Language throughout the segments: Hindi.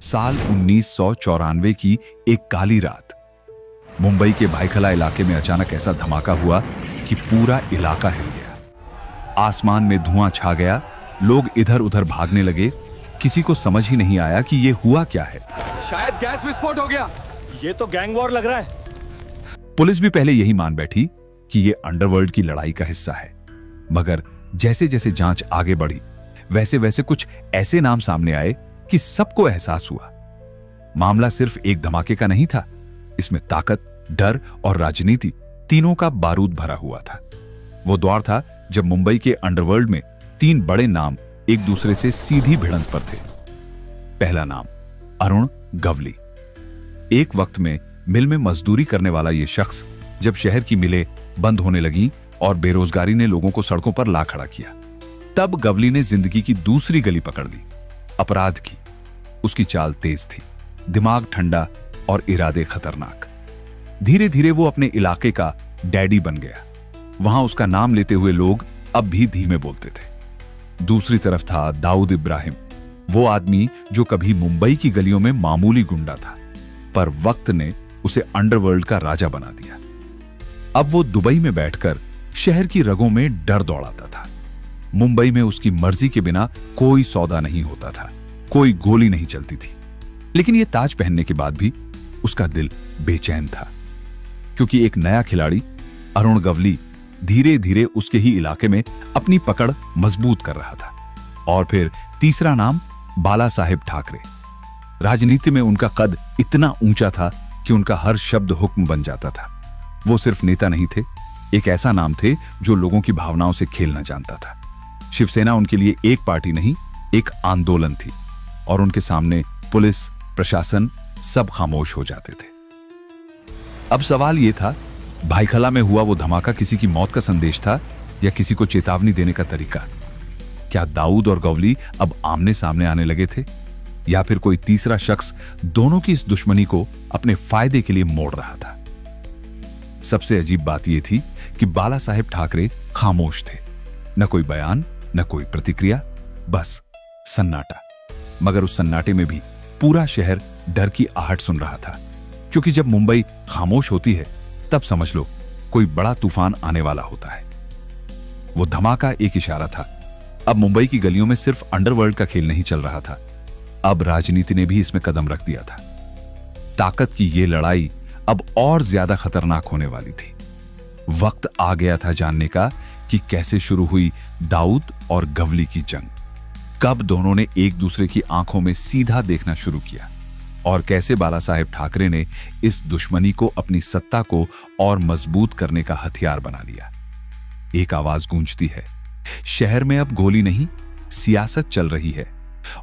साल 1994 की एक काली रात मुंबई के भाईखला इलाके में अचानक ऐसा धमाका हुआ कि पूरा इलाका हिल गया। आसमान में धुआं छा गया, लोग इधर उधर भागने लगे। किसी को समझ ही नहीं आया कि ये हुआ क्या है। शायद गैस विस्फोट हो गया। ये तो गैंग वॉर लग रहा है। पुलिस भी पहले यही मान बैठी कि ये अंडरवर्ल्ड की लड़ाई का हिस्सा है, मगर जैसे जैसे जांच आगे बढ़ी वैसे वैसे कुछ ऐसे नाम सामने आए कि सबको एहसास हुआ मामला सिर्फ एक धमाके का नहीं था। इसमें ताकत, डर और राजनीति तीनों का बारूद भरा हुआ था। वो दौर था जब मुंबई के अंडरवर्ल्ड में तीन बड़े नाम एक दूसरे से सीधी भिड़ंत पर थे। पहला नाम अरुण गवली। एक वक्त में मिल में मजदूरी करने वाला यह शख्स जब शहर की मिलें बंद होने लगी और बेरोजगारी ने लोगों को सड़कों पर ला खड़ा किया, तब गवली ने जिंदगी की दूसरी गली पकड़ ली, अपराध की। उसकी चाल तेज थी, दिमाग ठंडा और इरादे खतरनाक। धीरे धीरे वो अपने इलाके का डैडी बन गया। वहां उसका नाम लेते हुए लोग अब भी धीमे बोलते थे। दूसरी तरफ था दाऊद इब्राहिम, वो आदमी जो कभी मुंबई की गलियों में मामूली गुंडा था, पर वक्त ने उसे अंडरवर्ल्ड का राजा बना दिया। अब वो दुबई में बैठकर शहर की रगों में डर दौड़ाता था। मुंबई में उसकी मर्जी के बिना कोई सौदा नहीं होता था, कोई गोली नहीं चलती थी। लेकिन यह ताज पहनने के बाद भी उसका दिल बेचैन था, क्योंकि एक नया खिलाड़ी अरुण गवली धीरे धीरे उसके ही इलाके में अपनी पकड़ मजबूत कर रहा था। और फिर तीसरा नाम बाला साहेब ठाकरे। राजनीति में उनका कद इतना ऊंचा था कि उनका हर शब्द हुक्म बन जाता था। वो सिर्फ नेता नहीं थे, एक ऐसा नाम थे जो लोगों की भावनाओं से खेलना जानता था। शिवसेना उनके लिए एक पार्टी नहीं, एक आंदोलन थी, और उनके सामने पुलिस, प्रशासन सब खामोश हो जाते थे। अब सवाल यह था, भाईखला में हुआ वो धमाका किसी की मौत का संदेश था या किसी को चेतावनी देने का तरीका? क्या दाऊद और गवली अब आमने सामने आने लगे थे, या फिर कोई तीसरा शख्स दोनों की इस दुश्मनी को अपने फायदे के लिए मोड़ रहा था? सबसे अजीब बात यह थी कि बाला साहेब ठाकरे खामोश थे। न कोई बयान, न कोई प्रतिक्रिया, बस सन्नाटा। मगर उस सन्नाटे में भी पूरा शहर डर की आहट सुन रहा था, क्योंकि जब मुंबई खामोश होती है तब समझ लो कोई बड़ा तूफान आने वाला होता है। वो धमाका एक इशारा था। अब मुंबई की गलियों में सिर्फ अंडरवर्ल्ड का खेल नहीं चल रहा था, अब राजनीति ने भी इसमें कदम रख दिया था। ताकत की ये लड़ाई अब और ज्यादा खतरनाक होने वाली थी। वक्त आ गया था जानने का कि कैसे शुरू हुई दाऊद और गवली की जंग, कब दोनों ने एक दूसरे की आंखों में सीधा देखना शुरू किया, और कैसे बाला साहेब ठाकरे ने इस दुश्मनी को अपनी सत्ता को और मजबूत करने का हथियार बना लिया। एक आवाज गूंजती है, शहर में अब गोली नहीं, सियासत चल रही है।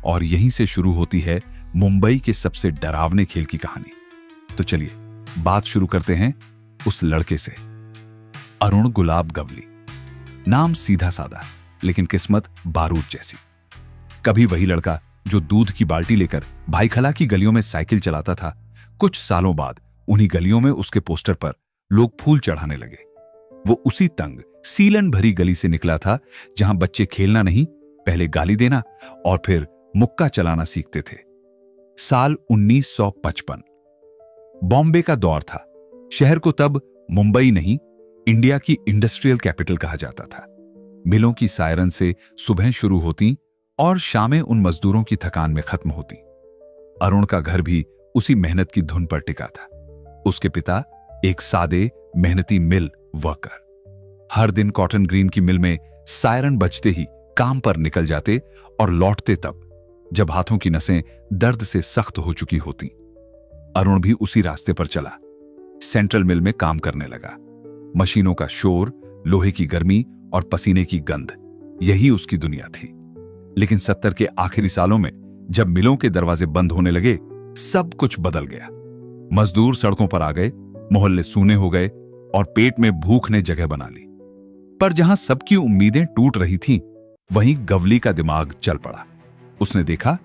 और यहीं से शुरू होती है मुंबई के सबसे डरावने खेल की कहानी। तो चलिए बात शुरू करते हैं उस लड़के से, अरुण गुलाब गवली। नाम सीधा साधा, लेकिन किस्मत बारूद जैसी। कभी वही लड़का जो दूध की बाल्टी लेकर भाईखला की गलियों में साइकिल चलाता था, कुछ सालों बाद उन्हीं गलियों में उसके पोस्टर पर लोग फूल चढ़ाने लगे। वो उसी तंग, सीलन भरी गली से निकला था जहां बच्चे खेलना नहीं, पहले गाली देना और फिर मुक्का चलाना सीखते थे। साल 1955 बॉम्बे का दौर था। शहर को तब मुंबई नहीं, इंडिया की इंडस्ट्रियल कैपिटल कहा जाता था। मिलों की सायरन से सुबह शुरू होती और शामें उन मजदूरों की थकान में खत्म होती। अरुण का घर भी उसी मेहनत की धुन पर टिका था। उसके पिता एक सादे मेहनती मिल वर्कर, हर दिन कॉटन ग्रीन की मिल में सायरन बजते ही काम पर निकल जाते और लौटते तब जब हाथों की नसें दर्द से सख्त हो चुकी होती। अरुण भी उसी रास्ते पर चला, सेंट्रल मिल में काम करने लगा। मशीनों का शोर, लोहे की गर्मी और पसीने की गंध, यही उसकी दुनिया थी। लेकिन 70 के आखिरी सालों में जब मिलों के दरवाजे बंद होने लगे, सब कुछ बदल गया। मजदूर सड़कों पर आ गए, मोहल्ले सूने हो गए और पेट में भूख ने जगह बना ली। पर जहां सबकी उम्मीदें टूट रही थीं, वहीं गवली का दिमाग चल पड़ा। उसने देखा,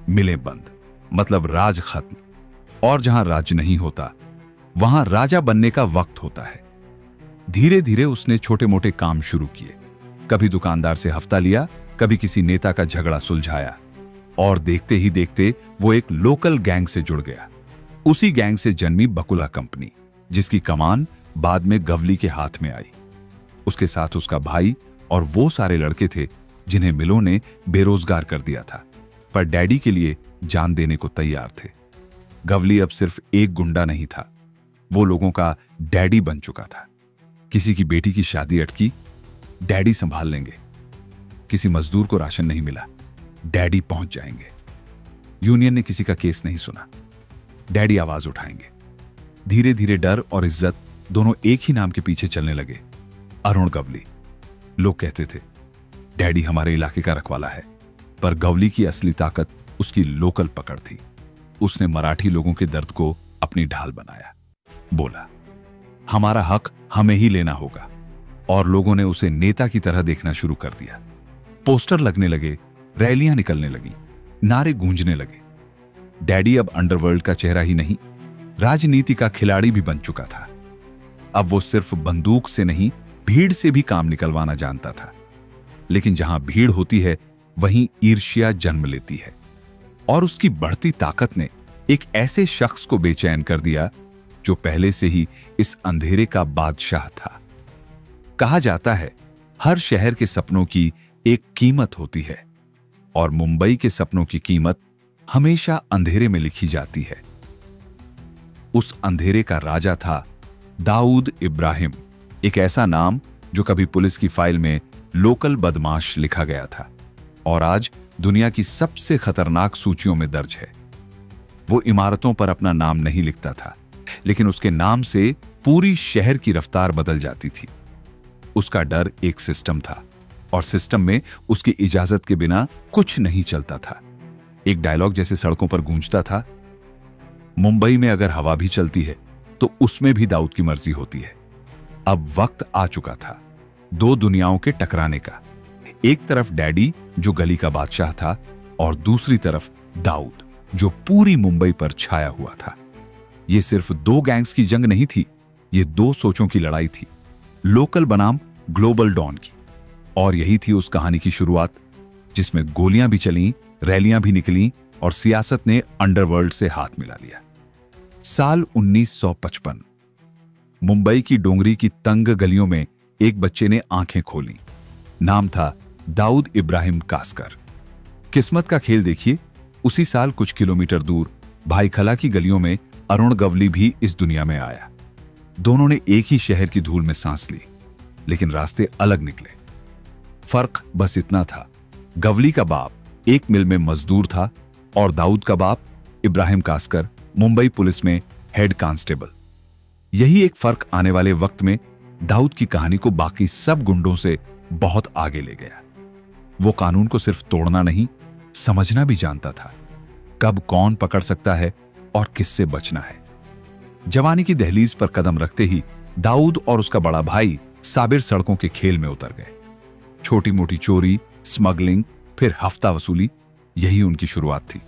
मिलें बंद मतलब राज खत्म, और जहां राज नहीं होता वहां राजा बनने का वक्त होता है। धीरे धीरे उसने छोटे मोटे काम शुरू किए। कभी दुकानदार से हफ्ता लिया, कभी किसी नेता का झगड़ा सुलझाया, और देखते ही देखते वो एक लोकल गैंग से जुड़ गया। उसी गैंग से जन्मी बकुला कंपनी, जिसकी कमान बाद में गवली के हाथ में आई। उसके साथ उसका भाई और वो सारे लड़के थे जिन्हें मिलों ने बेरोजगार कर दिया था, पर डैडी के लिए जान देने को तैयार थे। गवली अब सिर्फ एक गुंडा नहीं था, वो लोगों का डैडी बन चुका था। किसी की बेटी की शादी अटकी, डैडी संभाल लेंगे। किसी मजदूर को राशन नहीं मिला, डैडी पहुंच जाएंगे। यूनियन ने किसी का केस नहीं सुना, डैडी आवाज उठाएंगे। धीरे धीरे डर और इज्जत दोनों एक ही नाम के पीछे चलने लगे, अरुण गवली। लोग कहते थे डैडी हमारे इलाके का रखवाला है, पर गवली की असली ताकत उसकी लोकल पकड़ थी। उसने मराठी लोगों के दर्द को अपनी ढाल बनाया। बोला, हमारा हक हमें ही लेना होगा, और लोगों ने उसे नेता की तरह देखना शुरू कर दिया। पोस्टर लगने लगे, रैलियां निकलने लगी, नारे गूंजने लगे। डैडी अब अंडरवर्ल्ड का चेहरा ही नहीं, राजनीति का खिलाड़ी भी बन चुका था। अब वो सिर्फ बंदूक से नहीं, भीड़ से भी काम निकलवाना जानता था। लेकिन जहां भीड़ होती है, वहीं ईर्ष्या जन्म लेती है, और उसकी बढ़ती ताकत ने एक ऐसे शख्स को बेचैन कर दिया जो पहले से ही इस अंधेरे का बादशाह था। कहा जाता है हर शहर के सपनों की एक कीमत होती है, और मुंबई के सपनों की कीमत हमेशा अंधेरे में लिखी जाती है। उस अंधेरे का राजा था दाऊद इब्राहिम, एक ऐसा नाम जो कभी पुलिस की फाइल में लोकल बदमाश लिखा गया था, और आज दुनिया की सबसे खतरनाक सूचियों में दर्ज है। वो इमारतों पर अपना नाम नहीं लिखता था, लेकिन उसके नाम से पूरी शहर की रफ्तार बदल जाती थी। उसका डर एक सिस्टम था, और सिस्टम में उसकी इजाजत के बिना कुछ नहीं चलता था। एक डायलॉग जैसे सड़कों पर गूंजता था, मुंबई में अगर हवा भी चलती है तो उसमें भी दाऊद की मर्जी होती है। अब वक्त आ चुका था दो दुनियाओं के टकराने का। एक तरफ डैडी जो गली का बादशाह था, और दूसरी तरफ दाऊद जो पूरी मुंबई पर छाया हुआ था। यह सिर्फ दो गैंग्स की जंग नहीं थी, यह दो सोचों की लड़ाई थी, लोकल बनाम ग्लोबल डॉन की। और यही थी उस कहानी की शुरुआत जिसमें गोलियां भी चलीं, रैलियां भी निकलीं, और सियासत ने अंडरवर्ल्ड से हाथ मिला लिया। साल 1955। मुंबई की डोंगरी की तंग गलियों में एक बच्चे ने आंखें खोली। नाम था दाऊद इब्राहिम कास्कर। किस्मत का खेल देखिए, उसी साल कुछ किलोमीटर दूर भाईखला की गलियों में अरुण गवली भी इस दुनिया में आया। दोनों ने एक ही शहर की धूल में सांस ली, लेकिन रास्ते अलग निकले। फर्क बस इतना था, गवली का बाप एक मिल में मजदूर था, और दाऊद का बाप इब्राहिम कास्कर मुंबई पुलिस में हेड कांस्टेबल। यही एक फर्क आने वाले वक्त में दाऊद की कहानी को बाकी सब गुंडों से बहुत आगे ले गया। वो कानून को सिर्फ तोड़ना नहीं, समझना भी जानता था, कब कौन पकड़ सकता है और किससे बचना है। जवानी की दहलीज पर कदम रखते ही दाऊद और उसका बड़ा भाई साबिर सड़कों के खेल में उतर गए। छोटी मोटी चोरी, स्मगलिंग, फिर हफ्ता वसूली, यही उनकी शुरुआत थी।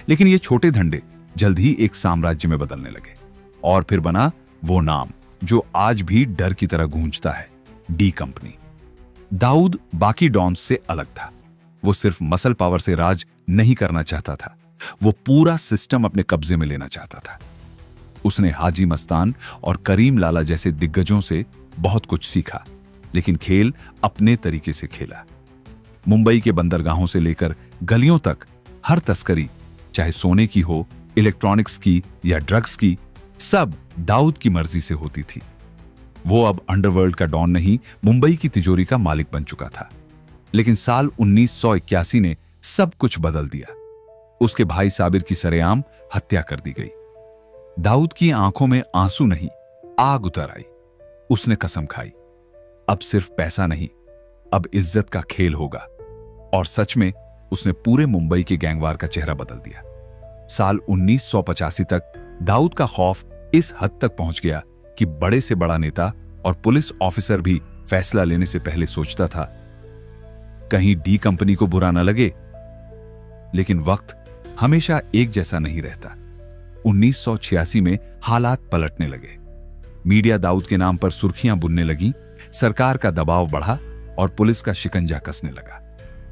लेकिन ये छोटे धंधे जल्द ही एक साम्राज्य में बदलने लगे, और फिर बना वो नाम जो आज भी डर की तरह गूंजता है, डी कंपनी। दाऊद बाकी डॉन्स से अलग था। वो सिर्फ मसल पावर से राज नहीं करना चाहता था, वो पूरा सिस्टम अपने कब्जे में लेना चाहता था। उसने हाजी मस्तान और करीम लाला जैसे दिग्गजों से बहुत कुछ सीखा, लेकिन खेल अपने तरीके से खेला। मुंबई के बंदरगाहों से लेकर गलियों तक हर तस्करी, चाहे सोने की हो, इलेक्ट्रॉनिक्स की या ड्रग्स की, सब दाऊद की मर्जी से होती थी। वो अब अंडरवर्ल्ड का डॉन नहीं, मुंबई की तिजोरी का मालिक बन चुका था। लेकिन साल 1981 ने सब कुछ बदल दिया। उसके भाई साबिर की सरेआम हत्या कर दी गई। दाऊद की आंखों में आंसू नहीं, आग उतर आई। उसने कसम खाई, अब सिर्फ पैसा नहीं, अब इज्जत का खेल होगा। और सच में उसने पूरे मुंबई के गैंगवार का चेहरा बदल दिया। साल 1985 तक दाऊद का खौफ इस हद तक पहुंच गया कि बड़े से बड़ा नेता और पुलिस ऑफिसर भी फैसला लेने से पहले सोचता था, कहीं डी कंपनी को बुरा न लगे। लेकिन वक्त हमेशा एक जैसा नहीं रहता। 1986 में हालात पलटने लगे। मीडिया दाऊद के नाम पर सुर्खियां बुनने लगी, सरकार का दबाव बढ़ा और पुलिस का शिकंजा कसने लगा।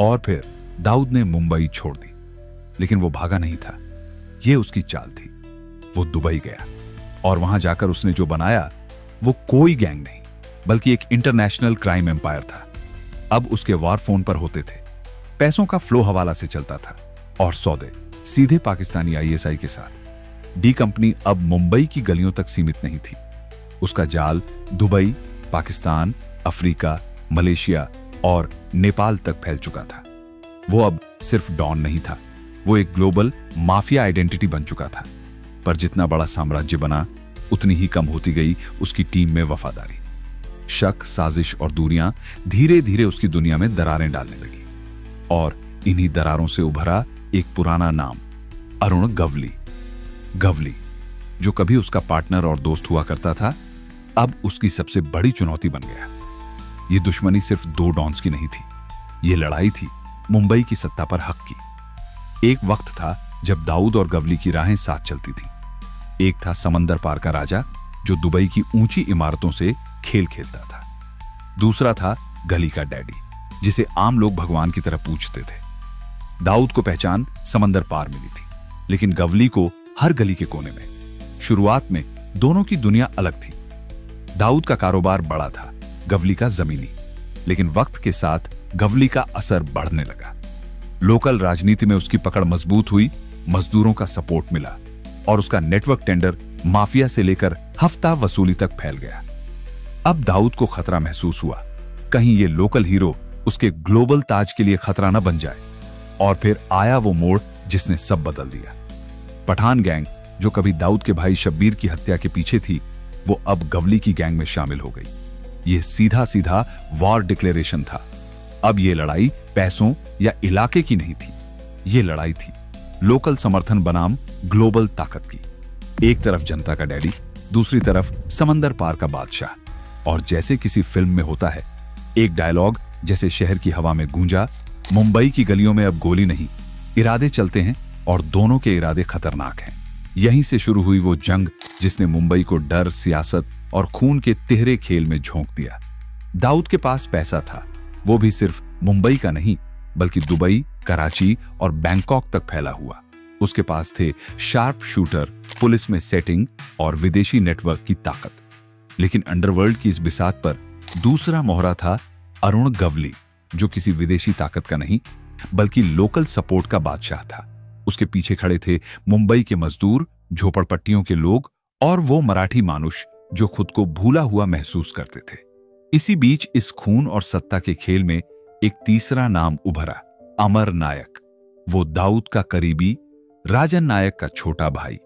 और फिर दाऊद ने मुंबई छोड़ दी। लेकिन वो भागा नहीं था। ये उसकी चाल थी। वो दुबई गया और वहां जाकर उसने जो बनाया वो कोई गैंग नहीं बल्कि एक इंटरनेशनल क्राइम एम्पायर था। अब उसके वार फोन पर होते थे, पैसों का फ्लो हवाला से चलता था और सौदे सीधे पाकिस्तानी आईएसआई के साथ। डी कंपनी अब मुंबई की गलियों तक सीमित नहीं थी। उसका जाल दुबई, पाकिस्तान, अफ्रीका, मलेशिया और नेपाल तक फैल चुका था। वो अब सिर्फ डॉन नहीं था, वो एक ग्लोबल माफिया आइडेंटिटी बन चुका था। पर जितना बड़ा साम्राज्य बना उतनी ही कम होती गई उसकी टीम में वफादारी। शक, साजिश और दूरियां धीरे धीरे उसकी दुनिया में दरारें डालने लगी और इन्हीं दरारों से उभरा एक पुराना नाम, अरुण गवली। गवली, जो कभी उसका पार्टनर और दोस्त हुआ करता था, अब उसकी सबसे बड़ी चुनौती बन गया। ये दुश्मनी सिर्फ दो डॉन्स की नहीं थी, ये लड़ाई थी मुंबई की सत्ता पर हक की। एक वक्त था जब दाऊद और गवली की राहें साथ चलती थी। एक था समंदर पार का राजा जो दुबई की ऊंची इमारतों से खेल खेलता था। दूसरा था गली का डैडी, जिसे आम लोग भगवान की तरह पूजते थे। दाऊद को पहचान समंदर पार मिली थी, लेकिन गवली को हर गली के कोने में। शुरुआत में दोनों की दुनिया अलग थी। दाऊद का कारोबार बड़ा था, गवली का जमीनी। लेकिन वक्त के साथ गवली का असर बढ़ने लगा। लोकल राजनीति में उसकी पकड़ मजबूत हुई, मजदूरों का सपोर्ट मिला और उसका नेटवर्क टेंडर माफिया से लेकर हफ्ता वसूली तक फैल गया। अब दाऊद को खतरा महसूस हुआ, कहीं ये लोकल हीरो उसके ग्लोबल ताज के लिए खतरा न बन जाए। और फिर आया वो मोड़ जिसने सब बदल दिया। पठान गैंग, जो कभी दाऊद के भाई शब्बीर की हत्या के पीछे थी, वो अब गवली की गैंग में शामिल हो गई। ये सीधा सीधा वॉर डिक्लेरेशन था। अब ये लड़ाई पैसों या इलाके की नहीं थी, ये लड़ाई थी लोकल समर्थन बनाम ग्लोबल ताकत की। एक तरफ जनता का डैडी, दूसरी तरफ समंदर पार का बादशाह। और जैसे किसी फिल्म में होता है, एक डायलॉग जैसे शहर की हवा में गूंजा, मुंबई की गलियों में अब गोली नहीं, इरादे चलते हैं और दोनों के इरादे खतरनाक हैं। यहीं से शुरू हुई वो जंग जिसने मुंबई को डर, सियासत और खून के तिहरे खेल में झोंक दिया। दाऊद के पास पैसा था, वो भी सिर्फ मुंबई का नहीं बल्कि दुबई, कराची और बैंकॉक तक फैला हुआ। उसके पास थे शार्प शूटर, पुलिस में सेटिंग और विदेशी नेटवर्क की ताकत। लेकिन अंडरवर्ल्ड की इस बिसात पर दूसरा मोहरा था अरुण गवली, जो किसी विदेशी ताकत का नहीं बल्कि लोकल सपोर्ट का बादशाह था। उसके पीछे खड़े थे मुंबई के मजदूर, झोपड़पट्टियों के लोग और वो मराठी मानुष जो खुद को भूला हुआ महसूस करते थे। इसी बीच इस खून और सत्ता के खेल में एक तीसरा नाम उभरा, अमर नायक। वो दाऊद का करीबी, राजन नायक का छोटा भाई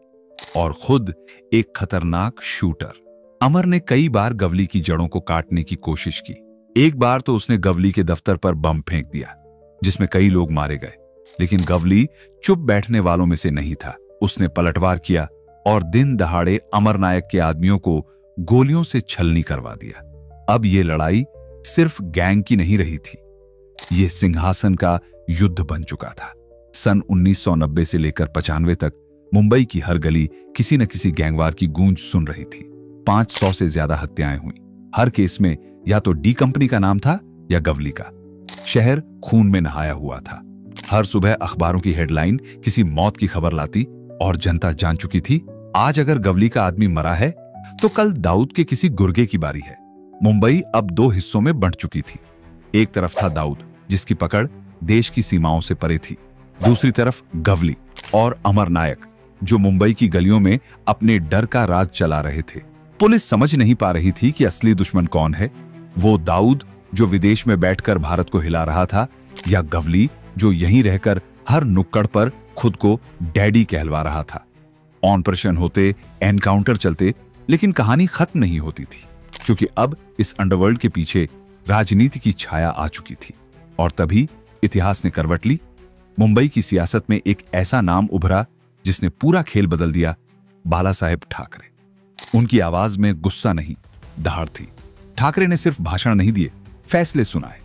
और खुद एक खतरनाक शूटर। अमर ने कई बार गवली की जड़ों को काटने की कोशिश की। एक बार तो उसने गवली के दफ्तर पर बम फेंक दिया, जिसमें कई लोग मारे गए। लेकिन गवली चुप बैठने वालों में से नहीं था। उसने पलटवार किया और दिन दहाड़े अमर नायक के आदमियों को गोलियों से छलनी करवा दिया। अब यह लड़ाई सिर्फ गैंग की नहीं रही थी, यह सिंहासन का युद्ध बन चुका था। सन 1990 से लेकर 95 तक मुंबई की हर गली किसी न किसी गैंगवार की गूंज सुन रही थी। 500 से ज्यादा हत्याएं हुई। हर केस में या तो डी कंपनी का नाम था या गवली का। शहर खून में नहाया हुआ था। हर सुबह अखबारों की हेडलाइन किसी मौत की खबर लाती और जनता जान चुकी थी, आज अगर गवली का आदमी मरा है तो कल दाऊद के किसी गुर्गे की बारी है। मुंबई अब दो हिस्सों में बंट चुकी थी। एक तरफ था दाऊद, जिसकी पकड़ देश की सीमाओं से परे थी। दूसरी तरफ गवली और अमर नायक, जो मुंबई की गलियों में अपने डर का राज चला रहे थे। पुलिस समझ नहीं पा रही थी कि असली दुश्मन कौन है, वो दाऊद जो विदेश में बैठकर भारत को हिला रहा था, या गवली जो यहीं रहकर हर नुक्कड़ पर खुद को डैडी कहलवा रहा था। ऑपरेशन होते, एनकाउंटर चलते, लेकिन कहानी खत्म नहीं होती थी, क्योंकि अब इस अंडरवर्ल्ड के पीछे राजनीति की छाया आ चुकी थी। और तभी इतिहास ने करवट ली। मुंबई की सियासत में एक ऐसा नाम उभरा जिसने पूरा खेल बदल दिया, बाला साहेब ठाकरे। उनकी आवाज में गुस्सा नहीं, दहाड़ थी। ठाकरे ने सिर्फ भाषण नहीं दिए, फैसले सुनाए।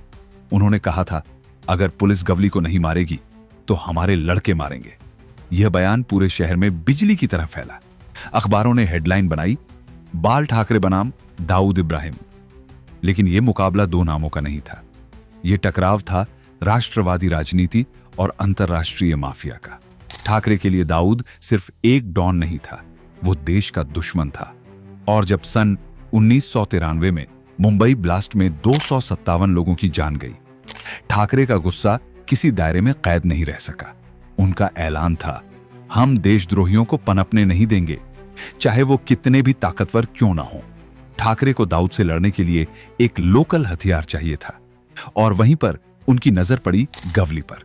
उन्होंने कहा था, अगर पुलिस गवली को नहीं मारेगी तो हमारे लड़के मारेंगे। यह बयान पूरे शहर में बिजली की तरह फैला। अखबारों ने हेडलाइन बनाई, बाल ठाकरे बनाम दाऊद इब्राहिम। लेकिन यह मुकाबला दो नामों का नहीं था, यह टकराव था राष्ट्रवादी राजनीति और अंतरराष्ट्रीय माफिया का। ठाकरे के लिए दाऊद सिर्फ एक डॉन नहीं था, वो देश का दुश्मन था। और जब सन 1993 में मुंबई ब्लास्ट में 257 लोगों की जान गई, ठाकरे का गुस्सा किसी दायरे में कैद नहीं रह सका। उनका ऐलान था, हम देशद्रोहियों को पनपने नहीं देंगे, चाहे वो कितने भी ताकतवर क्यों ना हो। ठाकरे को दाऊद से लड़ने के लिए एक लोकल हथियार चाहिए था, और वहीं पर उनकी नजर पड़ी गवली पर।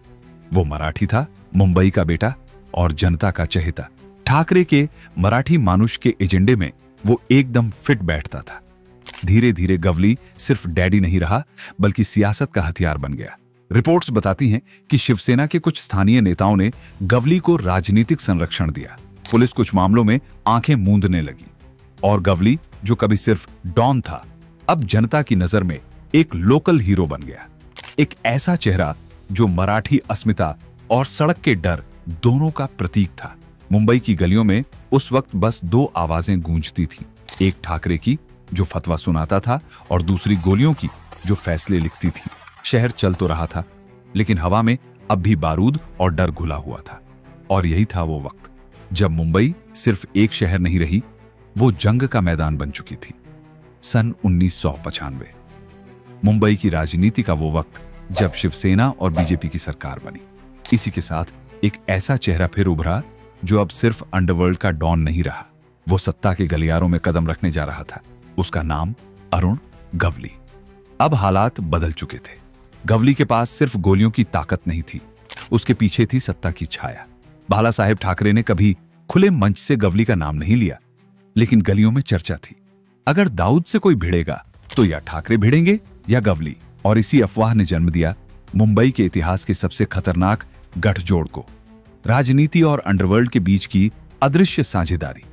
वो मराठी था, मुंबई का बेटा और जनता का चहेता। ठाकरे के मराठी मानुष के एजेंडे में वो एकदम फिट बैठता था। धीरे धीरे गवली सिर्फ डैडी नहीं रहा, बल्कि सियासत का हथियार बन गया। रिपोर्ट्स बताती हैं कि शिवसेना के कुछ स्थानीय नेताओं ने गवली को राजनीतिक संरक्षण दिया। पुलिस कुछ मामलों में आंखें मूंदने लगी, और गवली, जो कभी सिर्फ डॉन था, अब जनता की नजर में एक लोकल हीरो बन गया। एक ऐसा चेहरा जो मराठी अस्मिता और सड़क के डर दोनों का प्रतीक था। मुंबई की गलियों में उस वक्त बस दो आवाजें गूंजती थीं, एक ठाकरे की जो फतवा सुनाता था, और दूसरी गोलियों की जो फैसले लिखती थी। शहर चल तो रहा था, लेकिन हवा में अब भी बारूद और डर घुला हुआ था। और यही था वो वक्त जब मुंबई सिर्फ एक शहर नहीं रही, वो जंग का मैदान बन चुकी थी। सन 1995 मुंबई की राजनीति का वो वक्त जब शिवसेना और बीजेपी की सरकार बनी। इसी के साथ एक ऐसा चेहरा फिर उभरा जो अब सिर्फ अंडरवर्ल्ड का डॉन नहीं रहा, वो सत्ता के गलियारों में कदम रखने जा रहा था। उसका नाम अरुण गवली। अब हालात बदल चुके थे। गवली के पास सिर्फ गोलियों की ताकत नहीं थी, उसके पीछे थी सत्ता की छाया। बाला साहेब ठाकरे ने कभी खुले मंच से गवली का नाम नहीं लिया, लेकिन गलियों में चर्चा थी, अगर दाऊद से कोई भिड़ेगा तो या ठाकरे भिड़ेंगे या गवली। और इसी अफवाह ने जन्म दिया मुंबई के इतिहास के सबसे खतरनाक गठजोड़ को, राजनीति और अंडरवर्ल्ड के बीच की अदृश्य साझेदारी।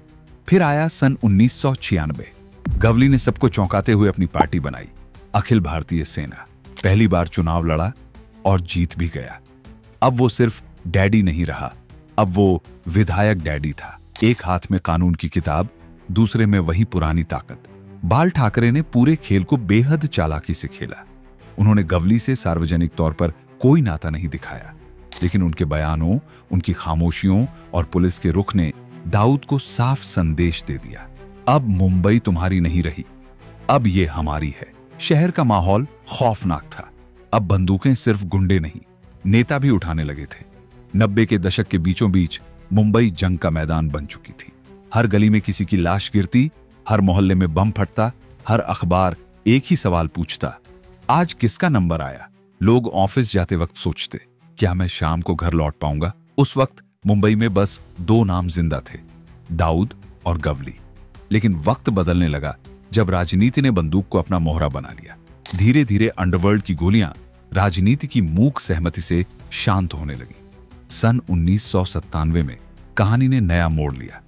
फिर आया सन 1996। गवली ने सबको चौंकाते हुए अपनी पार्टी बनाई, अखिल भारतीय सेना। पहली बार चुनाव लड़ा और जीत भी गया। अब वो सिर्फ डैडी नहीं रहा, अब वो विधायक डैडी था। एक हाथ में कानून की किताब, दूसरे में वही पुरानी ताकत। बाल ठाकरे ने पूरे खेल को बेहद चालाकी से खेला। उन्होंने गवली से सार्वजनिक तौर पर कोई नाता नहीं दिखाया, लेकिन उनके बयानों, उनकी खामोशियों और पुलिस के रुख ने दाऊद को साफ संदेश दे दिया, अब मुंबई तुम्हारी नहीं रही, अब ये हमारी है। शहर का माहौल खौफनाक था। अब बंदूकें सिर्फ गुंडे नहीं, नेता भी उठाने लगे थे। 90 के दशक के बीचों बीच मुंबई जंग का मैदान बन चुकी थी। हर गली में किसी की लाश गिरती, हर मोहल्ले में बम फटता, हर अखबार एक ही सवाल पूछता, आज किसका नंबर आया। लोग ऑफिस जाते वक्त सोचते, क्या मैं शाम को घर लौट पाऊंगा। उस वक्त मुंबई में बस दो नाम जिंदा थे, दाऊद और गवली। लेकिन वक्त बदलने लगा जब राजनीति ने बंदूक को अपना मोहरा बना लिया। धीरे धीरे अंडरवर्ल्ड की गोलियां राजनीति की मूक सहमति से शांत होने लगी। सन 1997 में कहानी ने नया मोड़ लिया।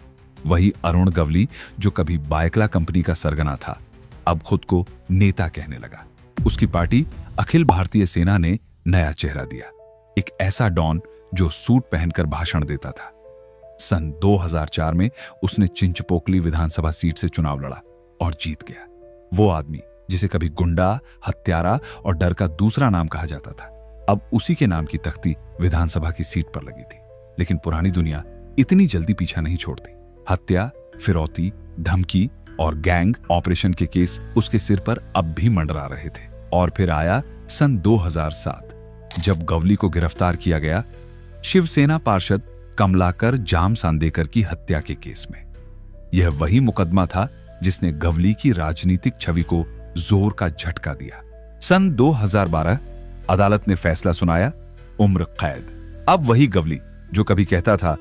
वही अरुण गवली, जो कभी बायकला कंपनी का सरगना था, अब खुद को नेता कहने लगा। उसकी पार्टी अखिल भारतीय सेना ने नया चेहरा दिया, एक ऐसा डॉन जो सूट पहनकर भाषण देता था। सन 2004 में उसने चिंचपोकली विधानसभा सीट से चुनाव लड़ा और जीत गया। वो आदमी जिसे कभी गुंडा, हत्यारा और डर का दूसरा नाम कहा जाता था, अब उसी के नाम की तख्ती विधानसभा की सीट पर लगी थी। लेकिन पुरानी दुनिया इतनी जल्दी पीछा नहीं छोड़ती। हत्या, फिरौती, धमकी और गैंग ऑपरेशन के केस उसके सिर पर अब भी मंडरा रहे थे। और फिर आया सन 2007, जब गवली को गिरफ्तार किया गया शिवसेना पार्षद कमलाकर जाम सांदेकर की हत्या के केस में। यह वही मुकदमा था जिसने गवली की राजनीतिक छवि को जोर का झटका दिया। सन 2012 अदालत ने फैसला सुनाया, उम्र कैद। अब वही गवली जो कभी कहता था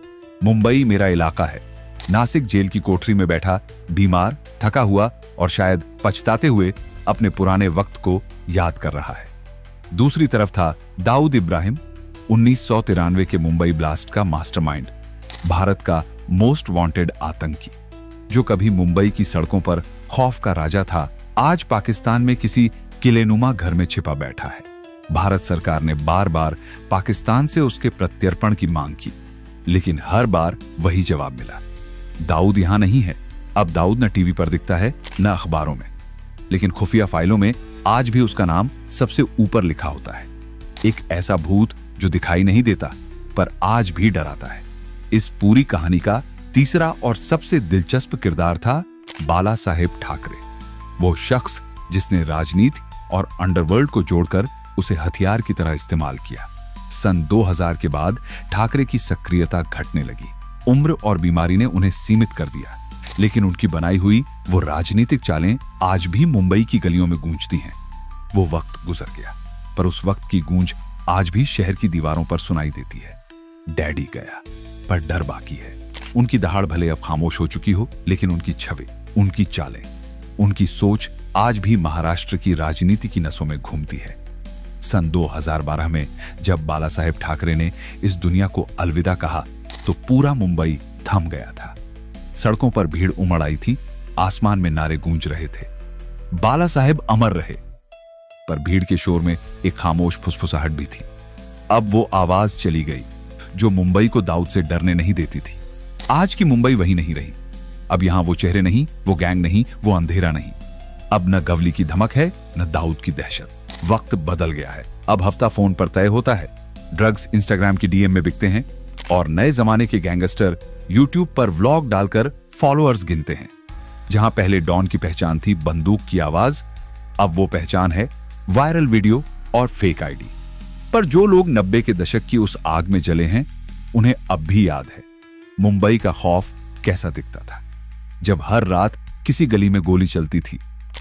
मुंबई मेरा इलाका है, नासिक जेल की कोठरी में बैठा, बीमार, थका हुआ और शायद पछताते हुए अपने पुराने वक्त को याद कर रहा है। दूसरी तरफ था दाऊद इब्राहिम, 1993 के मुंबई ब्लास्ट का मास्टरमाइंड, भारत का मोस्ट वांटेड आतंकी, जो कभी मुंबई की सड़कों पर खौफ का राजा था, आज पाकिस्तान में किसी किलेनुमा घर में छिपा बैठा है। भारत सरकार ने बार बार पाकिस्तान से उसके प्रत्यर्पण की मांग की, लेकिन हर बार वही जवाब मिला, दाऊद यहां नहीं है। अब दाऊद न टीवी पर दिखता है न अखबारों में, लेकिन खुफिया फाइलों में आज भी उसका नाम सबसे ऊपर लिखा होता है। एक ऐसा भूत जो दिखाई नहीं देता पर आज भी डराता है। इस पूरी कहानी का तीसरा और सबसे दिलचस्प किरदार था बाला साहेब ठाकरे, वो शख्स जिसने राजनीति और अंडरवर्ल्ड को जोड़कर उसे हथियार की तरह इस्तेमाल किया। सन 2000 के बाद ठाकरे की सक्रियता घटने लगी। उम्र और बीमारी ने उन्हें सीमित कर दिया, लेकिन उनकी बनाई हुई वो राजनीतिक चालें आज भी मुंबई की गलियों में गूंजती हैं। वो वक्त गुजर गया, पर उस वक्त की गूंज आज भी शहर की दीवारों पर सुनाई देती है। डैडी गया, पर डर बाकी है। उनकी दहाड़ भले अब खामोश हो चुकी हो, लेकिन उनकी छवि, उनकी चालें, उनकी सोच आज भी महाराष्ट्र की राजनीति की नसों में घूमती है। सन 2012 में जब बाला साहेब ठाकरे ने इस दुनिया को अलविदा कहा तो पूरा मुंबई थम गया था। सड़कों पर भीड़ उमड़ आई थी, आसमान में नारे गूंज रहे थे, बाला साहेब अमर रहे। पर भीड़ के शोर में एक खामोश फुसफुसाहट भी थी। अब वो आवाज चली गई जो मुंबई को दाऊद से डरने नहीं देती थी। आज की मुंबई वही नहीं रही। अब यहां वो चेहरे नहीं, वो गैंग नहीं, वो अंधेरा नहीं। अब न गवली की धमक है, न दाऊद की दहशत। वक्त बदल गया है। अब हफ्ता फोन पर तय होता है, ड्रग्स इंस्टाग्राम की डीएम में बिकते हैं और नए जमाने के गैंगस्टर यूट्यूब पर व्लॉग डालकर फॉलोअर्स गिनते हैं। जहां पहले डॉन की पहचान थी बंदूक की आवाज, अब वो पहचान है वायरल वीडियो और फेक आईडी। पर जो लोग 90 के दशक की उस आग में जले हैं, उन्हें अब भी याद है मुंबई का खौफ कैसा दिखता था। जब हर रात किसी गली में गोली चलती थी,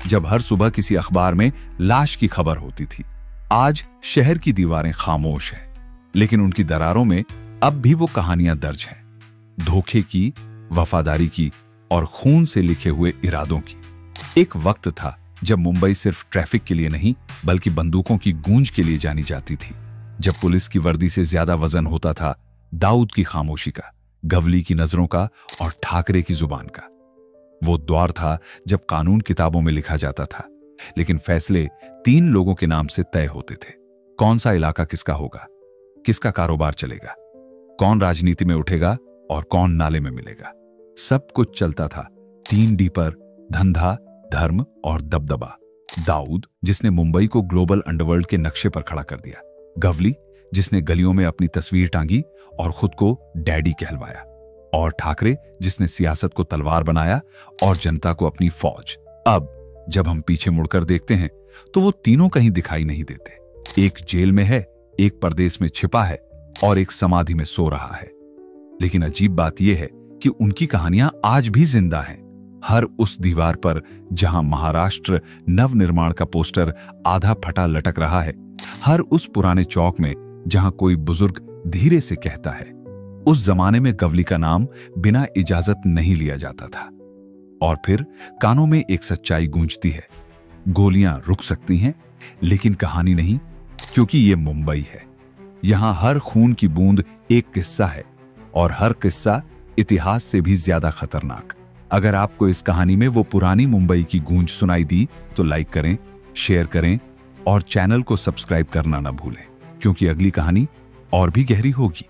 जब हर सुबह किसी अखबार में लाश की खबर होती थी। आज शहर की दीवारें खामोश हैं, लेकिन उनकी दरारों में अब भी वो कहानियां दर्ज हैं, धोखे की, वफादारी की और खून से लिखे हुए इरादों की। एक वक्त था जब मुंबई सिर्फ ट्रैफिक के लिए नहीं, बल्कि बंदूकों की गूंज के लिए जानी जाती थी। जब पुलिस की वर्दी से ज्यादा वजन होता था दाऊद की खामोशी का, गवली की नजरों का और ठाकरे की जुबान का। वो दौर था जब कानून किताबों में लिखा जाता था, लेकिन फैसले 3 लोगों के नाम से तय होते थे। कौन सा इलाका किसका होगा, किसका कारोबार चलेगा, कौन राजनीति में उठेगा और कौन नाले में मिलेगा। सब कुछ चलता था 3D पर, धंधा, धर्म और दबदबा। दाऊद जिसने मुंबई को ग्लोबल अंडरवर्ल्ड के नक्शे पर खड़ा कर दिया, गवली जिसने गलियों में अपनी तस्वीर टांगी और खुद को डैडी कहलवाया, और ठाकरे जिसने सियासत को तलवार बनाया और जनता को अपनी फौज। अब जब हम पीछे मुड़कर देखते हैं तो वो तीनों कहीं दिखाई नहीं देते। एक जेल में है, एक परदेश में छिपा है और एक समाधि में सो रहा है। लेकिन अजीब बात यह है कि उनकी कहानियां आज भी जिंदा हैं। हर उस दीवार पर जहां महाराष्ट्र नवनिर्माण का पोस्टर आधा फटा लटक रहा है, हर उस पुराने चौक में जहां कोई बुजुर्ग धीरे से कहता है, उस जमाने में गवली का नाम बिना इजाजत नहीं लिया जाता था। और फिर कानों में एक सच्चाई गूंजती है, गोलियां रुक सकती हैं लेकिन कहानी नहीं, क्योंकि ये मुंबई है। यहां हर खून की बूंद एक किस्सा है और हर किस्सा इतिहास से भी ज्यादा खतरनाक। अगर आपको इस कहानी में वो पुरानी मुंबई की गूंज सुनाई दी तो लाइक करें, शेयर करें और चैनल को सब्सक्राइब करना ना भूलें, क्योंकि अगली कहानी और भी गहरी होगी।